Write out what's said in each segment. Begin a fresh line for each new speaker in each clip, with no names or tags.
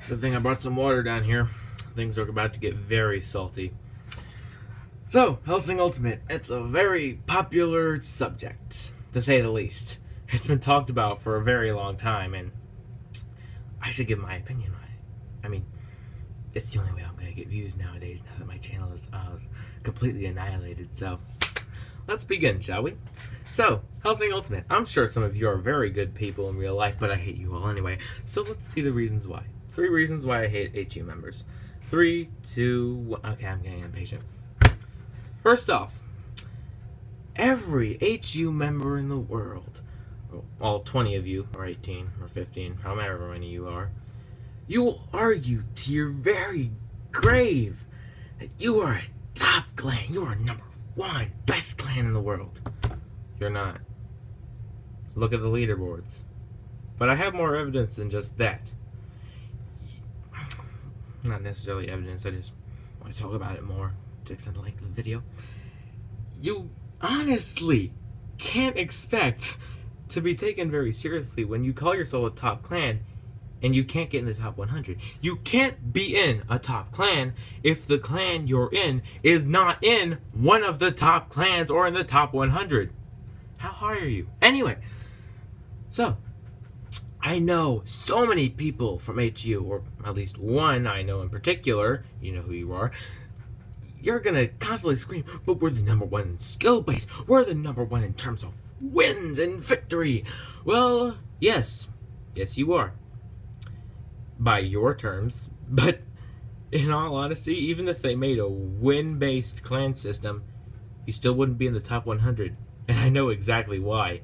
Good thing I brought some water down here. Things are about to get very salty. So, Hellsing Ultimate, it's a very popular subject, to say the least. It's been talked about for a very long time, and I should give my opinion on it. I mean, it's the only way I'm going to get views nowadays, now that my channel is completely annihilated. So, let's begin, shall we? So, Hellsing Ultimate. I'm sure some of you are very good people in real life, but I hate you all anyway. So let's see the reasons why. 3 reasons why I hate HU members. 3, 2, 1. Okay, I'm getting impatient. First off, every HU member in the world, all 20 of you, or 18, or 15, however many you are, you will argue to your very grave that you are a top clan. You are number 1 best clan in the world. You're not. Look at the leaderboards. But I have more evidence than just that. Not necessarily evidence, I just want to talk about it more to extend the length of the video. You honestly can't expect to be taken very seriously when you call yourself a top clan and you can't get in the top 100. You can't be in a top clan if the clan you're in is not in one of the top clans or in the top 100. How high are you? Anyway, so I know so many people from HU, or at least one I know in particular, you know who you are. You're gonna constantly scream, but we're the number 1 in skill base. We're the number 1 in terms of wins and victory. Well, yes. Yes, you are. By your terms. But in all honesty, even if they made a win-based clan system, you still wouldn't be in the top 100. And I know exactly why.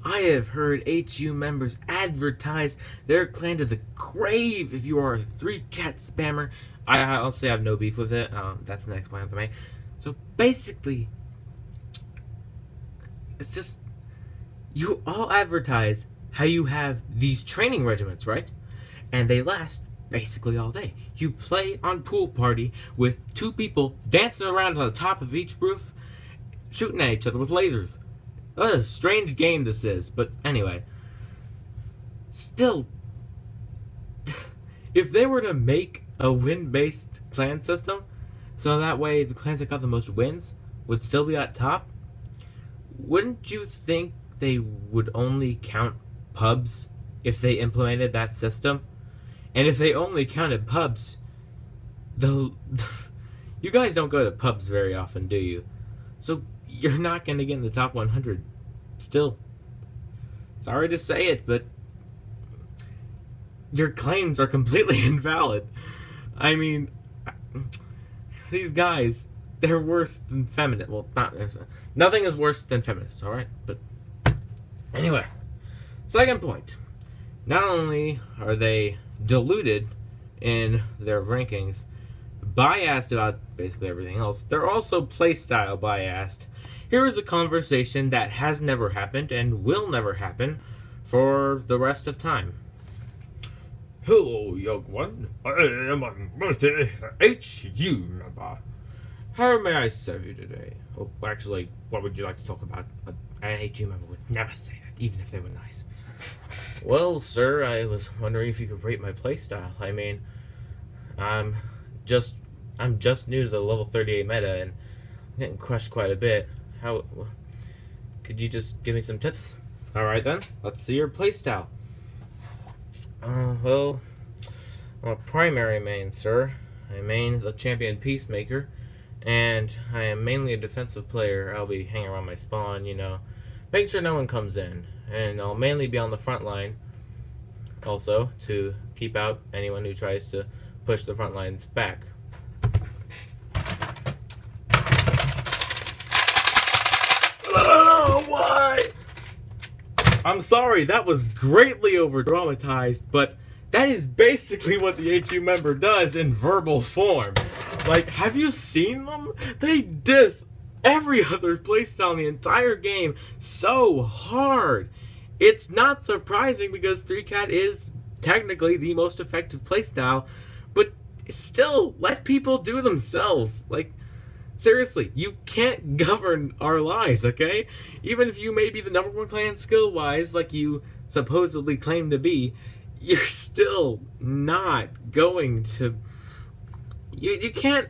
I have heard HU members advertise their clan to the grave if you are a 3-cat spammer. I obviously have no beef with it. That's the next point to make. So basically, it's just, you all advertise how you have these training regiments, right? And they last basically all day. You play on pool party with 2 people dancing around on the top of each roof, shooting at each other with lasers. What a strange game this is, but anyway. Still, if they were to make a win-based clan system, so that way the clans that got the most wins would still be at top, wouldn't you think they would only count pubs if they implemented that system? And if they only counted pubs, you guys don't go to pubs very often, do you? So you're not going to get in the top 100 still. Sorry to say it, but your claims are completely invalid. I mean, these guys, they're worse than feminists. Well, nothing is worse than feminists, alright? But anyway, second point. Not only are they diluted in their rankings, biased about basically everything else, they're also playstyle biased. Here is a conversation that has never happened and will never happen for the rest of time. Hello, young one. I am a multi-HU member. How may I serve you today? Oh, actually, what would you like to talk about? An HU member would never say that, even if they were nice. Well, sir, I was wondering if you could rate my playstyle. I mean, I'm just new to the level 38 meta, and I'm getting crushed quite a bit. Could you just give me some tips? Alright then, let's see your playstyle. Well, I'm a primary main, sir. I main the champion Peacemaker, and I am mainly a defensive player. I'll be hanging around my spawn, you know, making sure no one comes in. And I'll mainly be on the front line, also, to keep out anyone who tries to push the front lines back. Why? I'm sorry, that was greatly over-dramatized, but that is basically what the HU member does in verbal form. Like, have you seen them? They diss every other playstyle in the entire game so hard. It's not surprising because 3-cat is technically the most effective playstyle, but still, let people do themselves. Like, seriously, you can't govern our lives, okay? Even if you may be the number 1 clan skill-wise, like you supposedly claim to be, you're still not going to. You can't.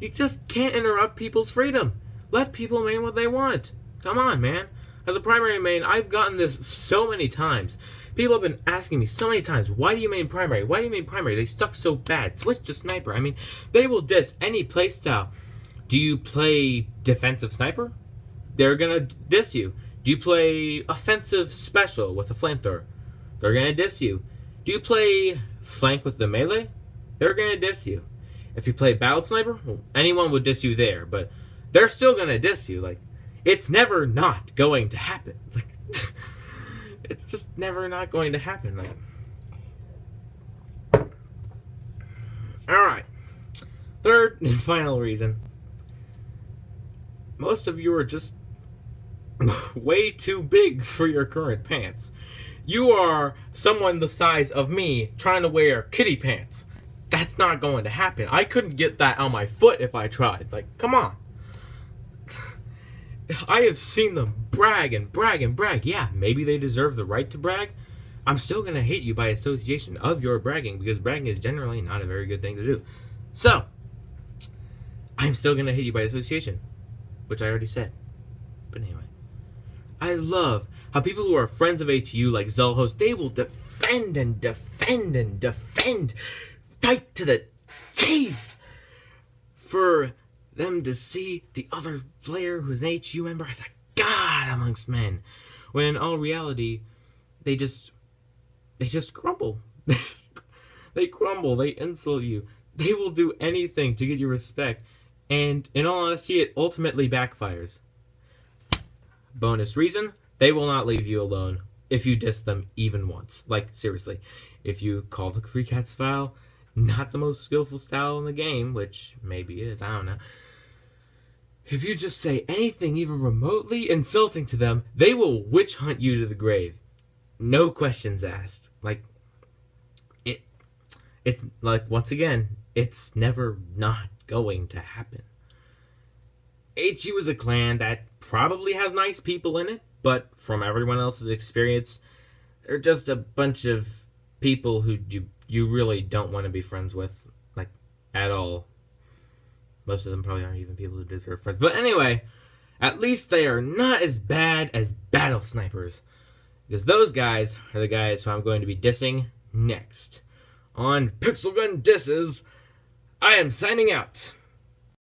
You just can't interrupt people's freedom. Let people main what they want. Come on, man. As a primary main, I've gotten this so many times. People have been asking me so many times, why do you main primary? Why do you main primary? They suck so bad. Switch to sniper. I mean, they will diss any playstyle. Do you play defensive sniper? They're gonna diss you. Do you play offensive special with a flamethrower? They're gonna diss you. Do you play flank with the melee? They're gonna diss you. If you play battle sniper, well, anyone would diss you there, but they're still gonna diss you. Like, it's never not going to happen. Like, it's just never not going to happen. Like, all right. Third and final reason. Most of you are just way too big for your current pants. You are someone the size of me trying to wear kitty pants. That's not going to happen. I couldn't get that on my foot if I tried. Like, come on. I have seen them brag and brag and brag. Yeah, maybe they deserve the right to brag. I'm still going to hate you by association of your bragging, because bragging is generally not a very good thing to do. So, I'm still going to hate you by association, which I already said. But anyway, I love how people who are friends of ATU, like Zulhost, they will defend and defend and defend, fight to the teeth for them to see the other player who's an HU member as a god amongst men, when in all reality, they just crumble. They crumble. They insult you. They will do anything to get your respect, and in all honesty, it ultimately backfires. Bonus reason, they will not leave you alone if you diss them even once. Like, seriously, if you call the Free Cat style not the most skillful style in the game, which maybe is, I don't know. If you just say anything even remotely insulting to them, they will witch hunt you to the grave. No questions asked. Like, it's like, once again, it's never not going to happen. HU is a clan that probably has nice people in it, but from everyone else's experience, they're just a bunch of people who you really don't want to be friends with, like, at all. Most of them probably aren't even people who deserve friends. But anyway, at least they are not as bad as battle snipers, because those guys are the guys who I'm going to be dissing next. On Pixel Gun Disses, I am signing out.